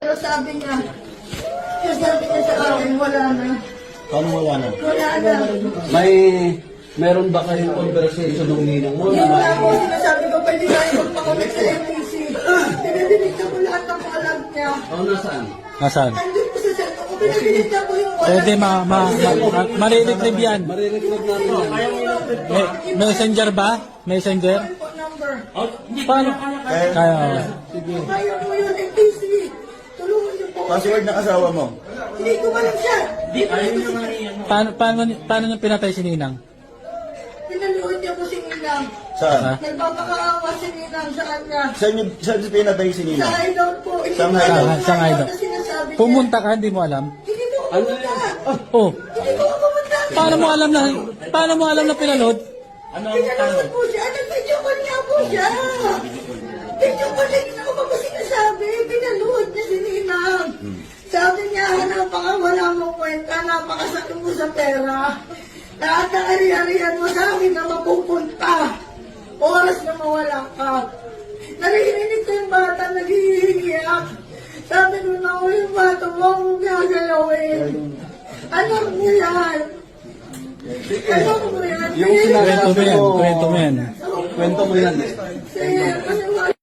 Pero sabi niya sa akin, wala na. Paano wala na? Wala na. Meron ba kayong conversation ng ninang mo? Yung wala ko, sinasabi ko, pwede tayo magpakonect sa MPC. Pinadinig na ko lahat ng alam niya. O, nasaan? Nasaan? Nandun ko sa cellphone ko, pinadinig na ko yung wala. Pwede mariretrieve yan. Marirecord namin yan. Messenger ba? Messenger? Phone number. Paano? Kaya. Kaya mo yun, MPC. Tulungan niyo po. Password ng asawa mo. Hindi ko alam siya. Paano niya pinatay si Ninang? Pinaluhod niya po si Ninang. Saan? Nagpapakaawa si Ninang sa kanya. Saan si pinatay si Sa Nina? hideout po. Hindi Sa ko hideout. alam Sa hideout. na sinasabi niya. Pumunta ka, hindi mo alam? Hindi ko pumunta. Oh, Hindi ko pumunta. paano mo alam na pinalod? Pinalunod po siya. Nag-video call niya po siya. Video call niya ako pa sinasabi. Pinalunod niya si Ninang. Sabi niya, napakawala mong kwenta, napakasakit mo sa pera. Lahat ng ari-arihan mo sa akin na mapupunta. Oras na mawala ka. Narinig ko yung bata nag-iiyak. Sabi ko na, yung bata, huwag mong gagalawin. Anak mo yan. Anak mo yan. Yung sinasabi Kwento mo yan. Kwento mo yan. Sir,